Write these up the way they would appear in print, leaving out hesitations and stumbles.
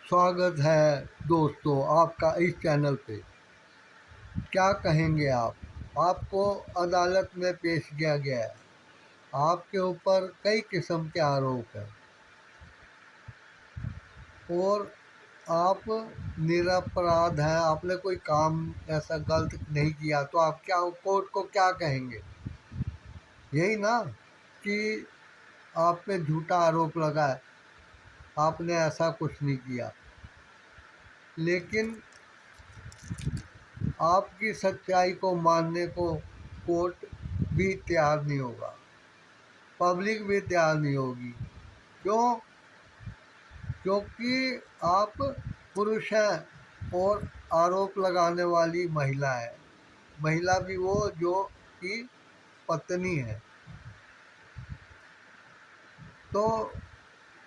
स्वागत है दोस्तों आपका इस चैनल पे। क्या कहेंगे आप? आपको अदालत में पेश किया गया है। आपके ऊपर कई किस्म के आरोप हैं और आप निरपराध हैं। आपने कोई काम ऐसा गलत नहीं किया, तो आप क्या कोर्ट को क्या कहेंगे? यही ना कि आप पे झूठा आरोप लगा है, आपने ऐसा कुछ नहीं किया। लेकिन आपकी सच्चाई को मानने को कोर्ट भी तैयार नहीं होगा, पब्लिक भी तैयार नहीं होगी। क्यों? क्योंकि आप पुरुष हैं और आरोप लगाने वाली महिला है। महिला भी वो जो कि पत्नी है। तो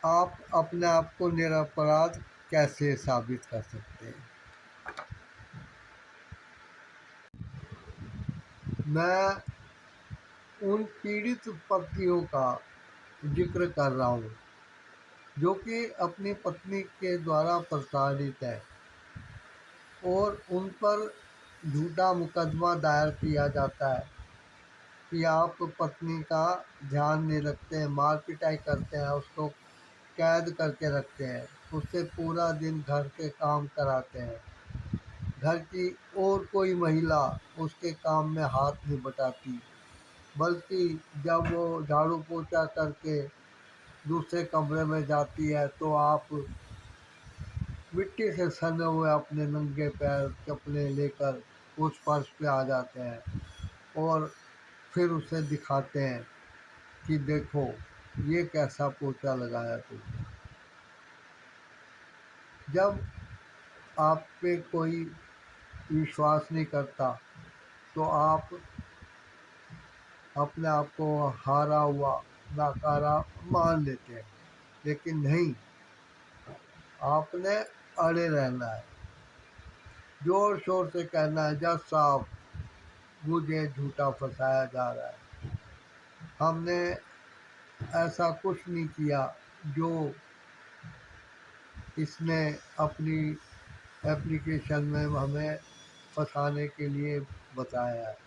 आप अपने आप को निरपराध कैसे साबित कर सकते हैं? मैं उन पीड़ित पतियों का जिक्र कर रहा हूँ जो कि अपनी पत्नी के द्वारा प्रताड़ित है और उन पर झूठा मुकदमा दायर किया जाता है कि आप पत्नी का ध्यान नहीं रखते हैं, मार पिटाई करते हैं, उसको कैद करके रखते हैं, उससे पूरा दिन घर के काम कराते हैं। घर की और कोई महिला उसके काम में हाथ नहीं बटाती, बल्कि जब वो झाड़ू पोछा करके दूसरे कमरे में जाती है तो आप मिट्टी से सने हुए अपने नंगे पैर चप्पलें लेकर उस फर्श पे आ जाते हैं और फिर उसे दिखाते हैं कि देखो ये कैसा पोछा लगाया तुमने। जब आप पे कोई विश्वास नहीं करता तो आप अपने आप को हारा हुआ, नाकारा मान लेते हैं। लेकिन नहीं, आपने अड़े रहना है, जोर शोर से कहना है, जज साहब मुझे झूठा फंसाया जा रहा है, हमने ऐसा कुछ नहीं किया जो इसने अपनी एप्लीकेशन में हमें फंसाने के लिए बताया है।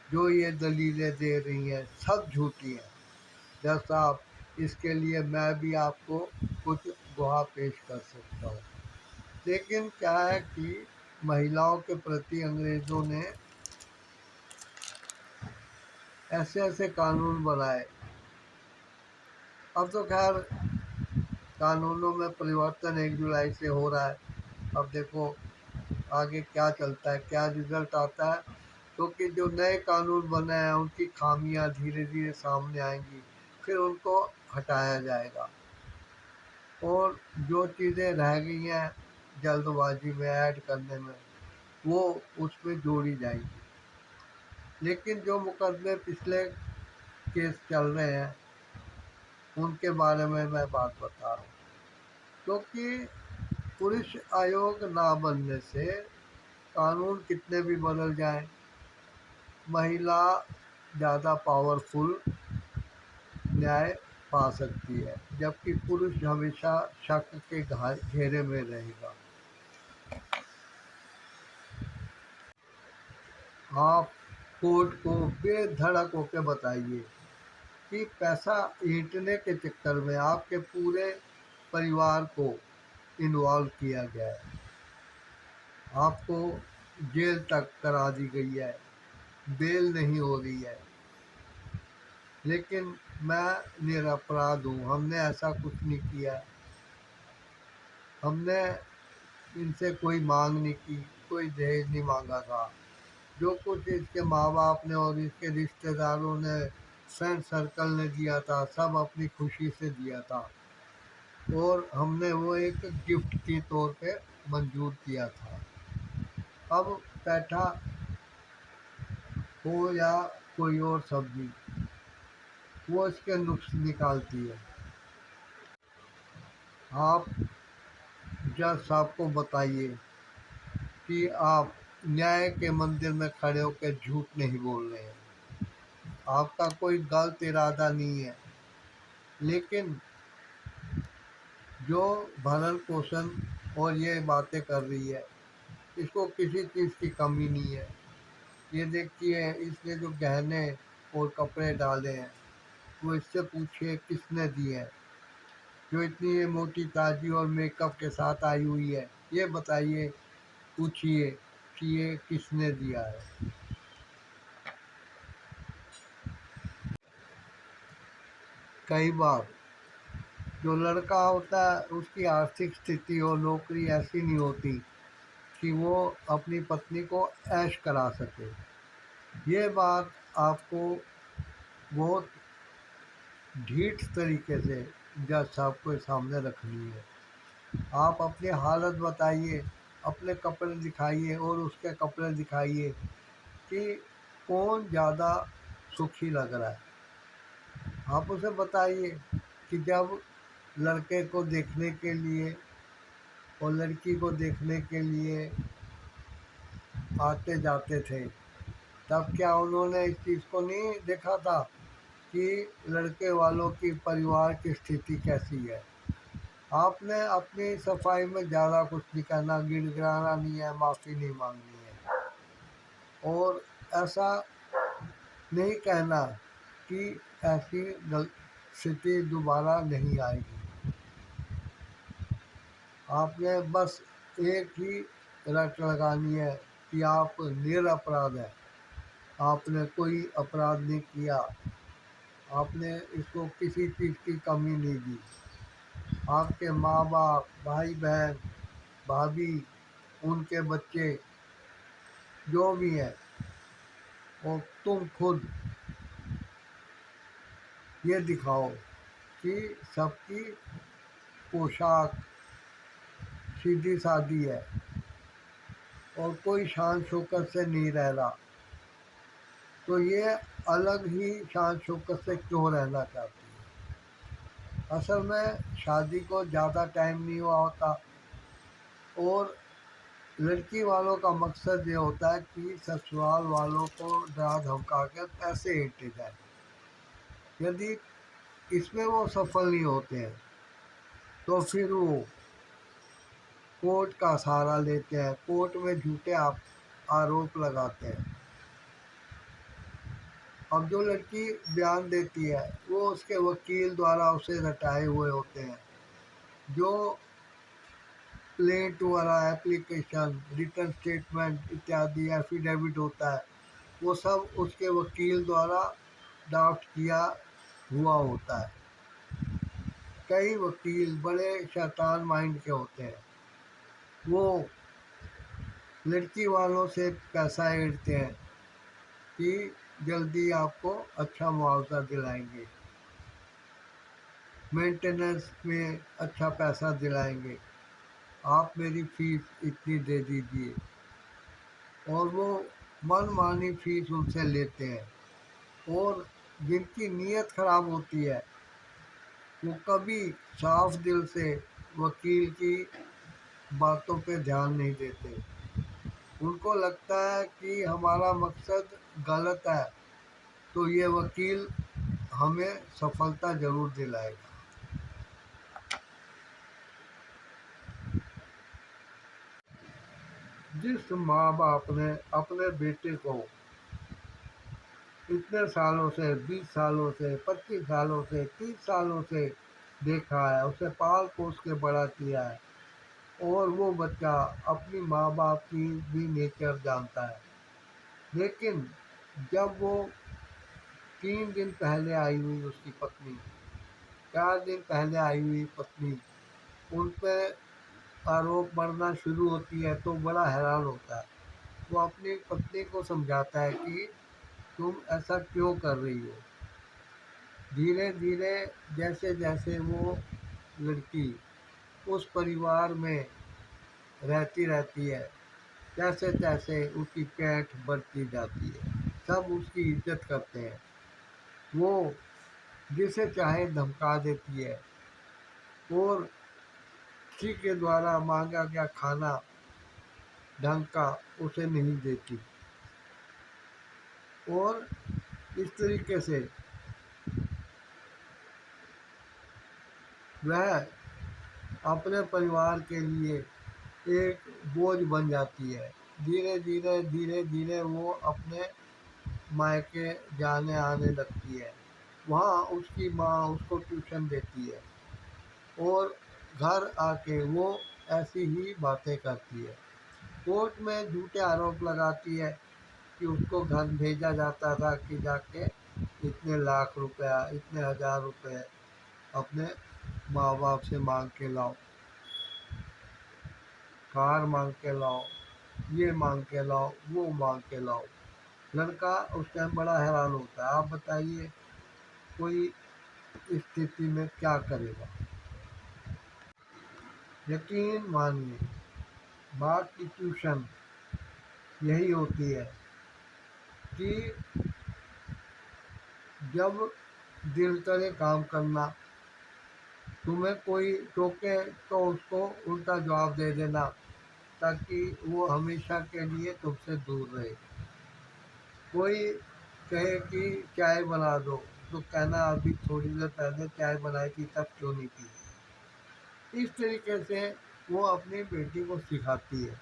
जो ये दलीलें दे रही हैं सब झूठी हैं। जज साहब, इसके लिए मैं भी आपको कुछ गवाह पेश कर सकता हूँ। लेकिन क्या है कि महिलाओं के प्रति अंग्रेज़ों ने ऐसे ऐसे कानून बनाए। अब तो खैर कानूनों में परिवर्तन 1 जुलाई से हो रहा है। अब देखो आगे क्या चलता है, क्या रिजल्ट आता है। क्योंकि जो नए कानून बने हैं उनकी खामियां धीरे धीरे सामने आएंगी, फिर उनको हटाया जाएगा और जो चीज़ें रह गई हैं जल्दबाजी में ऐड करने में, वो उसमें जोड़ी जाएंगी। लेकिन जो मुकदमे पिछले केस चल रहे हैं उनके बारे में मैं बात बता रहा हूँ। क्योंकि पुरुष आयोग ना बनने से कानून कितने भी बदल जाएं, महिला ज़्यादा पावरफुल न्याय पा सकती है, जबकि पुरुष हमेशा शक के घेरे में रहेगा। आप कोर्ट को बेधड़क होकर बताइए कि पैसा ऐंठने के चक्कर में आपके पूरे परिवार को इन्वॉल्व किया गया है, आपको जेल तक करा दी गई है, बेल नहीं हो रही है। लेकिन मैं निरपराध हूँ, हमने ऐसा कुछ नहीं किया। हमने इनसे कोई मांग नहीं की, कोई दहेज नहीं मांगा था। जो कुछ इसके माँ बाप ने और इसके रिश्तेदारों ने, फ्रेंड सर्कल ने दिया था, सब अपनी खुशी से दिया था और हमने वो एक गिफ्ट के तौर पे मंजूर किया था। अब पैठा हो या कोई और सब्जी, वो इसके नुक्स निकालती है। आप जज साहब को बताइए कि आप न्याय के मंदिर में खड़े होकर झूठ नहीं बोल रहे हैं, आपका कोई गलत इरादा नहीं है। लेकिन जो भरण पोषण और ये बातें कर रही है, इसको किसी चीज़ की कमी नहीं है। ये देखिए इसने जो गहने और कपड़े डाले हैं, वो इससे पूछिए किसने दिए हैं। जो इतनी ये मोटी ताजी और मेकअप के साथ आई हुई है, ये बताइए, पूछिए कि ये किसने दिया है। कई बार जो लड़का होता है उसकी आर्थिक स्थिति और नौकरी ऐसी नहीं होती कि वो अपनी पत्नी को ऐश करा सके। ये बात आपको बहुत ढीठ तरीके से जज साहब के सामने रखनी है। आप अपनी हालत बताइए, अपने कपड़े दिखाइए और उसके कपड़े दिखाइए कि कौन ज़्यादा सुखी लग रहा है। आप उसे बताइए कि जब लड़के को देखने के लिए और लड़की को देखने के लिए आते जाते थे, तब क्या उन्होंने इस चीज़ को नहीं देखा था कि लड़के वालों की परिवार की स्थिति कैसी है। आपने अपनी सफाई में ज़्यादा कुछ नहीं करना, गिड़गिड़ाना नहीं है, माफ़ी नहीं मांगनी है और ऐसा नहीं कहना कि ऐसी स्थिति दोबारा नहीं आएगी। आपने बस एक ही रट लगानी है कि आप निरपराध हैं, आपने कोई अपराध नहीं किया, आपने इसको किसी चीज़ की कमी नहीं दी। आपके माँ बाप, भाई बहन, भाभी, उनके बच्चे जो भी हैं, और तुम खुद ये दिखाओ कि सबकी पोशाक सीधी सादी है और कोई शान शौकत से नहीं रह रहा, तो ये अलग ही शान शौकत से क्यों रहना चाहती है। असल में शादी को ज़्यादा टाइम नहीं हुआ होता और लड़की वालों का मकसद ये होता है कि ससुराल वालों को डरा धमका कर पैसे ऐंठे जाए। यदि इसमें वो सफल नहीं होते हैं तो फिर वो कोर्ट का सहारा लेते हैं, कोर्ट में झूठे आरोप लगाते हैं। अब जो लड़की बयान देती है वो उसके वकील द्वारा उसे रटाए हुए होते हैं। जो प्लेंट वाला एप्लीकेशन, रिटर्न स्टेटमेंट इत्यादि एफिडेविट होता है, वो सब उसके वकील द्वारा ड्राफ्ट किया हुआ होता है। कई वकील बड़े शैतान माइंड के होते हैं, वो लड़की वालों से पैसा ऐंठते हैं कि जल्दी आपको अच्छा मुआवजा दिलाएंगे, मेंटेनेंस में अच्छा पैसा दिलाएंगे, आप मेरी फीस इतनी दे दीजिए। और वो मनमानी फीस उनसे लेते हैं और जिनकी नीयत खराब होती है वो कभी साफ दिल से वकील की बातों पे ध्यान नहीं देते। उनको लगता है कि हमारा मकसद गलत है तो ये वकील हमें सफलता ज़रूर दिलाएगा। जिस माँ बाप ने अपने बेटे को इतने सालों से, 20 सालों से, 25 सालों से, 30 सालों से देखा है, उसे पाल पोस के बड़ा किया है और वो बच्चा अपनी माँ बाप की भी नेचर जानता है, लेकिन जब वो 3 दिन पहले आई हुई उसकी पत्नी, 4 दिन पहले आई हुई पत्नी उन पर आरोप बढ़ना शुरू होती है तो बड़ा हैरान होता है। वो अपनी पत्नी को समझाता है कि तुम ऐसा क्यों कर रही हो। धीरे धीरे जैसे जैसे वो लड़की उस परिवार में रहती रहती है, तैसे तैसे उसकी पैठ बढ़ती जाती है, सब उसकी इज्जत करते हैं। वो जिसे चाहे धमका देती है और किसी के द्वारा मांगा गया खाना ढंग का उसे नहीं देती और इस तरीके से वह अपने परिवार के लिए एक बोझ बन जाती है। धीरे धीरे वो अपने मायके जाने आने लगती है। वहाँ उसकी माँ उसको ट्यूशन देती है और घर आके वो ऐसी ही बातें करती है। कोर्ट में झूठे आरोप लगाती है कि उसको घर भेजा जाता था कि जाके इतने लाख रुपया, इतने हजार रुपए अपने माँ बाप से मांग के लाओ, कार मांग के लाओ, ये मांग के लाओ, वो मांग के लाओ। लड़का उस टाइम बड़ा हैरान होता है। आप बताइए कोई इस स्थिति में क्या करेगा। यकीन मानिए बात की ट्यूशन यही होती है कि जब दिल करे काम करना, तुम्हें कोई टोके तो उसको उल्टा जवाब दे देना ताकि वो हमेशा के लिए तुमसे दूर रहे। कोई कहे कि चाय बना दो तो कहना अभी थोड़ी देर पहले चाय बनाई थी तब क्यों नहीं पी। इस तरीके से वो अपनी बेटी को सिखाती है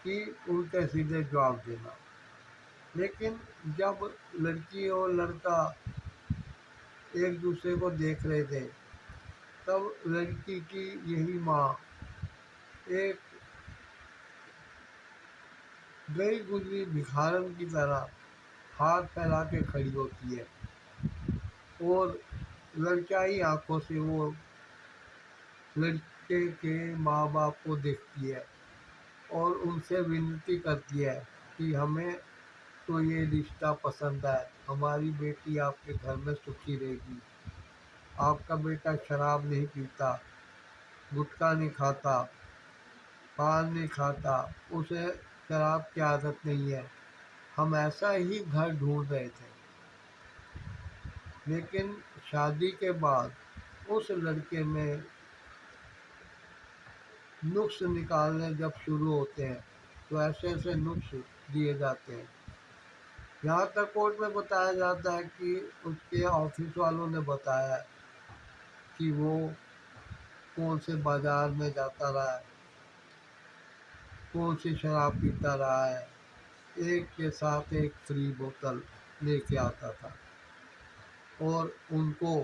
कि उल्टे सीधे जवाब देना। लेकिन जब लड़की और लड़का एक दूसरे को देख रहे थे तब लड़की की यही माँ एक गई गुजरी भिखारन की तरह हाथ फैला के खड़ी होती है और लड़काई आंखों से वो लड़के के माँ बाप को देखती है और उनसे विनती करती है कि हमें तो ये रिश्ता पसंद है, हमारी बेटी आपके घर में सुखी रहेगी। आपका बेटा शराब नहीं पीता, गुटखा नहीं खाता, पान नहीं खाता, उसे शराब की आदत नहीं है। हम ऐसा ही घर ढूंढ रहे थे। लेकिन शादी के बाद उस लड़के में नुक्स निकालने जब शुरू होते हैं तो ऐसे ऐसे नुक्स दिए जाते हैं। यहाँ तक कोर्ट में बताया जाता है कि उसके ऑफिस वालों ने बताया कि वो कौन से बाजार में जाता रहा है, कौन सी शराब पीता रहा है, एक के साथ एक फ्री बोतल लेके आता था और उनको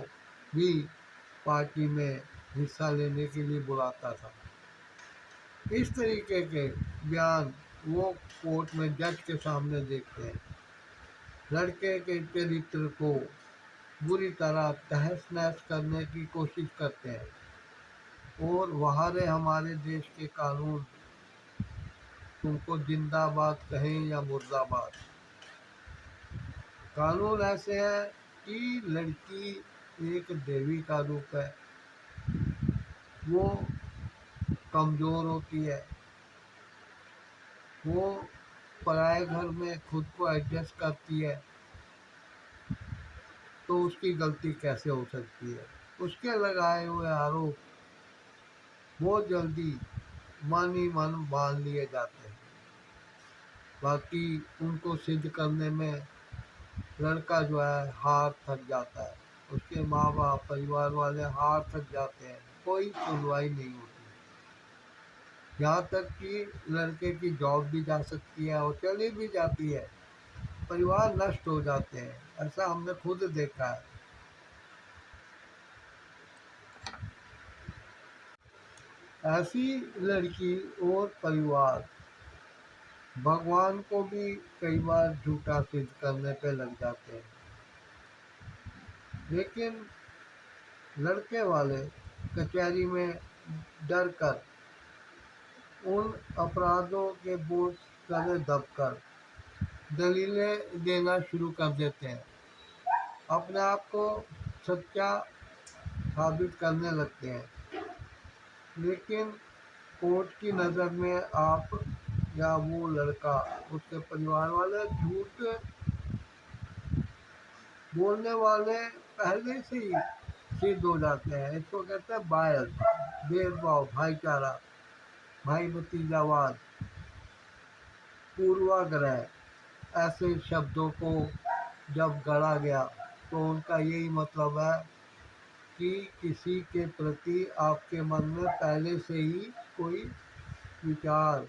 भी पार्टी में हिस्सा लेने के लिए बुलाता था। इस तरीके के बयान वो कोर्ट में जज के सामने देखते हैं। लड़के के चरित्र को बुरी तरह तहस नहस करने की कोशिश करते हैं और वहारे हमारे देश के कानून तुमको जिंदाबाद कहें या मुर्दाबाद। कानून ऐसे है कि लड़की एक देवी का रूप है, वो कमज़ोर होती है, वो पराए घर में खुद को एडजस्ट करती है, तो उसकी गलती कैसे हो सकती है। उसके लगाए हुए आरोप बहुत जल्दी मन ही मन मान लिए जाते हैं। बाकी उनको सिद्ध करने में लड़का जो है हार थक जाता है, उसके माँ बाप परिवार वाले हार थक जाते हैं, कोई सुनवाई नहीं होती। यहाँ तक कि लड़के की जॉब भी जा सकती है और चली भी जाती है, परिवार नष्ट हो जाते हैं। ऐसा हमने खुद देखा है। ऐसी लड़की और परिवार भगवान को भी कई बार झूठा सिद्ध करने पे लग जाते हैं। लेकिन लड़के वाले कचहरी में डर कर उन अपराधों के बोझ तले दबकर दलीलें देना शुरू कर देते हैं, अपने आप को सच्चा साबित करने लगते हैं। लेकिन कोर्ट की नज़र में आप या वो लड़का, उसके परिवार वाले झूठ बोलने वाले पहले से ही सिद्ध हो जाते हैं। इसको कहते हैं बायस, भेदभाव, भाईचारा, भाई भतीजावाद, पूर्वाग्रह। ऐसे शब्दों को जब गढ़ा गया तो उनका यही मतलब है कि किसी के प्रति आपके मन में पहले से ही कोई विचार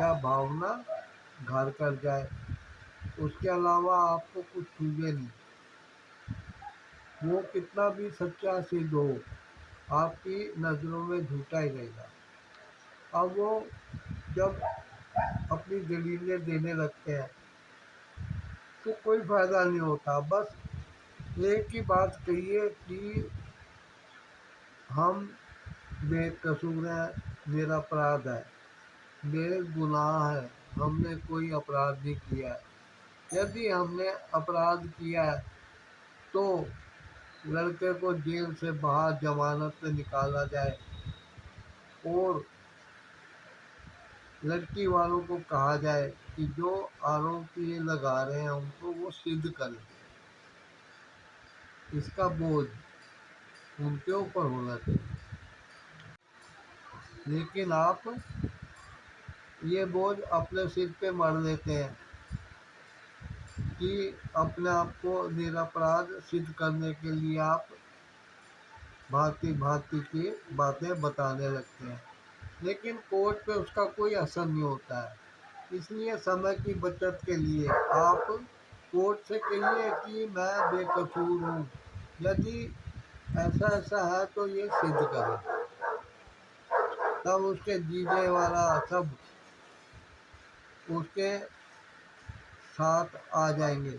या भावना घर कर जाए। उसके अलावा आपको कुछ सूझे नहीं। वो कितना भी सच्चा सिद्ध हो, आपकी नज़रों में झूठा ही रहेगा। अब वो जब अपनी दलीलें देने लगते हैं तो कोई फ़ायदा नहीं होता। बस एक ही बात कहिए कि हम बेकसूर हैं, मेरा अपराध है, मेरे गुनाह है, हमने कोई अपराध नहीं किया है। यदि हमने अपराध किया है तो लड़के को जेल से बाहर जमानत पे निकाला जाए और लड़की वालों को कहा जाए कि जो आरोप ये लगा रहे हैं उनको वो सिद्ध करें। इसका बोझ उनके ऊपर होना चाहिए। लेकिन आप ये बोझ अपने सिर पे मढ़ लेते हैं कि अपने आप को निरपराध सिद्ध करने के लिए आप भांति भांति की बातें बताने लगते हैं। लेकिन कोर्ट पे उसका कोई असर नहीं होता है। इसलिए समय की बचत के लिए आप कोर्ट से कहिए कि मैं बेकसूर हूँ। यदि ऐसा ऐसा है तो ये सिद्ध करें। तब उसके जीने वाला सब उसके साथ आ जाएंगे।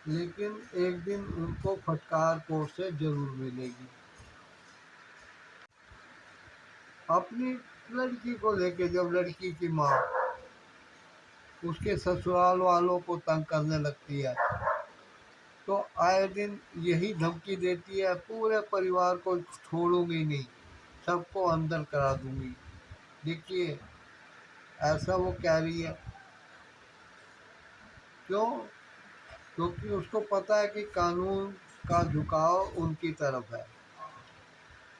लेकिन एक दिन उनको फटकार कोर्ट से जरूर मिलेगी। अपनी लड़की को लेके जब लड़की की माँ उसके ससुराल वालों को तंग करने लगती है तो आए दिन यही धमकी देती है, पूरे परिवार को छोड़ूंगी नहीं, सबको अंदर करा दूंगी। देखिए, ऐसा वो कह रही है। क्यों? क्योंकि उसको पता है कि कानून का झुकाव उनकी तरफ है।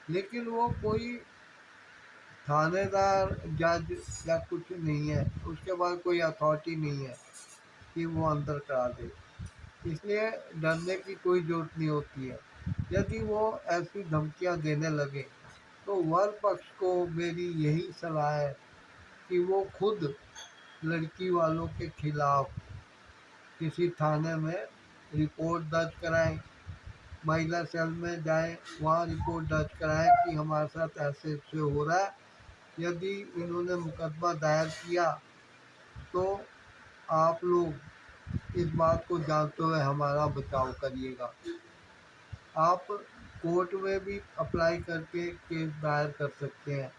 लेकिन वो कोई थानेदार, जज या कुछ नहीं है, उसके पास कोई अथॉरिटी नहीं है कि वो अंदर करा दे। इसलिए डरने की कोई ज़रूरत नहीं होती है। यदि वो ऐसी धमकियां देने लगे तो वर पक्ष को मेरी यही सलाह है कि वो खुद लड़की वालों के खिलाफ किसी थाने में रिपोर्ट दर्ज कराएं, महिला सेल में जाएं, वहाँ रिपोर्ट दर्ज कराएं कि हमारे साथ ऐसे ऐसे हो रहा है। यदि इन्होंने मुकदमा दायर किया तो आप लोग इस बात को जानते हुए हमारा बचाव करिएगा। आप कोर्ट में भी अप्लाई करके केस दायर कर सकते हैं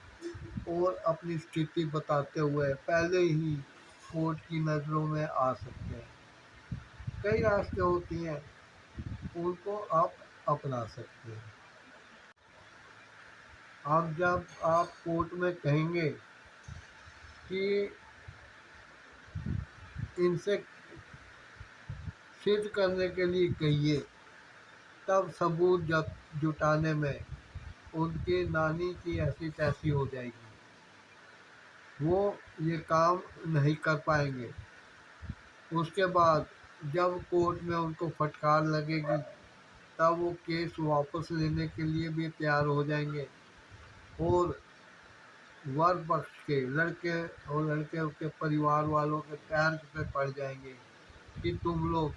और अपनी स्थिति बताते हुए पहले ही कोर्ट की नज़रों में आ सकते हैं। कई रास्ते होती हैं, उनको आप अपना सकते हैं। अब जब आप कोर्ट में कहेंगे कि इनसे सिद्ध करने के लिए कहिए, तब सबूत जुटाने में उनकी नानी की ऐसी तैसी हो जाएगी। वो ये काम नहीं कर पाएंगे। उसके बाद जब कोर्ट में उनको फटकार लगेगी तब वो केस वापस लेने के लिए भी तैयार हो जाएंगे और वर पक्ष के लड़के और लड़के के परिवार वालों के पैर पे पड़ जाएंगे कि तुम लोग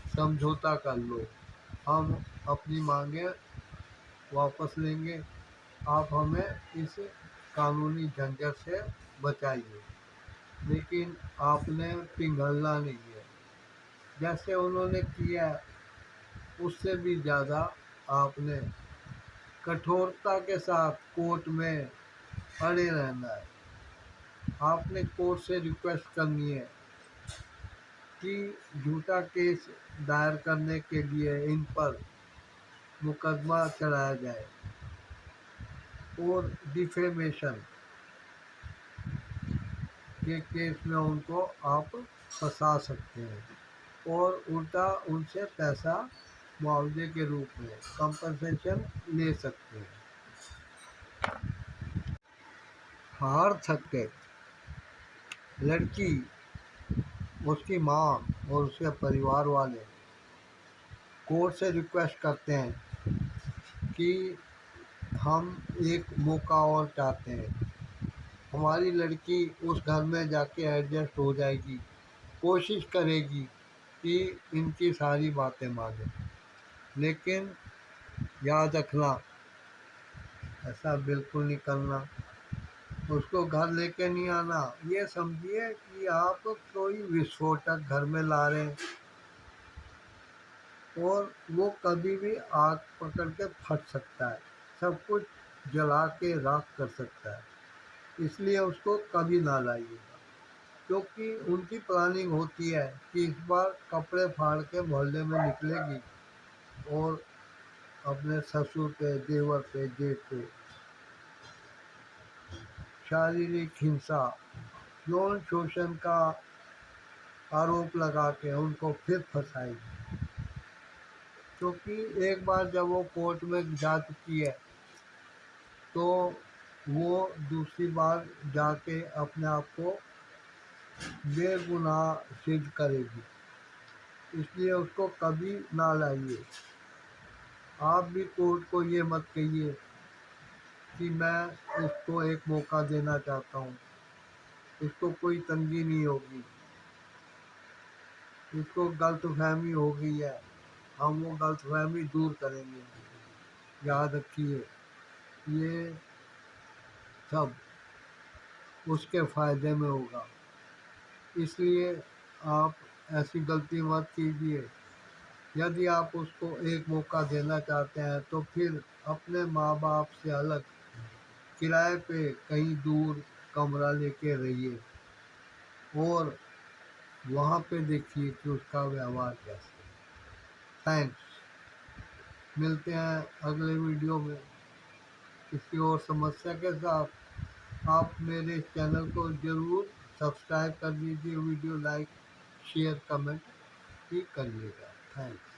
समझौता कर लो, हम अपनी मांगे वापस लेंगे, आप हमें इस कानूनी झंझट से बचाइए। लेकिन आपने पिघलना नहीं है। जैसे उन्होंने किया उससे भी ज़्यादा आपने कठोरता के साथ कोर्ट में अड़े रहना है। आपने कोर्ट से रिक्वेस्ट करनी है कि झूठा केस दायर करने के लिए इन पर मुकदमा चलाया जाए और डिफेमेशन के केस में उनको आप फंसा सकते हैं और उल्टा उनसे पैसा मुआवजे के रूप में कंपनसेशन ले सकते हैं। हार थक के लड़की, उसकी माँ और उसके परिवार वाले कोर्ट से रिक्वेस्ट करते हैं कि हम एक मौका और चाहते हैं, हमारी लड़की उस घर में जाके एडजस्ट हो जाएगी, कोशिश करेगी कि इनकी सारी बातें माने, लेकिन याद रखना ऐसा बिल्कुल नहीं करना, उसको घर लेके नहीं आना। ये समझिए कि आप कोई विस्फोटक घर में ला रहे हैं और वो कभी भी आग पकड़ के फट सकता है, सब कुछ जला के राख कर सकता है, इसलिए उसको कभी ना लाइएगा। क्योंकि उनकी प्लानिंग होती है कि इस बार कपड़े फाड़ के मोहल्ले में निकलेगी और अपने ससुर पे, देवर पे, जेठ पे शारीरिक हिंसा, यौन शोषण का आरोप लगा के उनको फिर फंसाएगी। क्योंकि एक बार जब वो कोर्ट में जा चुकी है तो वो दूसरी बार जाके अपने आप को बेगुनाह सिद्ध करेगी, इसलिए उसको कभी ना लाइए। आप भी कोर्ट को ये मत कहिए कि मैं इसको एक मौका देना चाहता हूँ, इसको कोई तंगी नहीं होगी, इसको गलतफहमी हो गई है, हम वो गलतफहमी दूर करेंगे। याद रखिए, ये सब उसके फ़ायदे में होगा, इसलिए आप ऐसी गलती मत कीजिए। यदि आप उसको एक मौका देना चाहते हैं तो फिर अपने माँ बाप से अलग किराए पे कहीं दूर कमरा लेके रहिए और वहाँ पे देखिए कि उसका व्यवहार कैसा है। थैंक्स। मिलते हैं अगले वीडियो में किसी और समस्या के साथ। आप मेरे इस चैनल को ज़रूर सब्सक्राइब कर दीजिए, वीडियो लाइक शेयर कमेंट भी करिएगा। थैंक्स।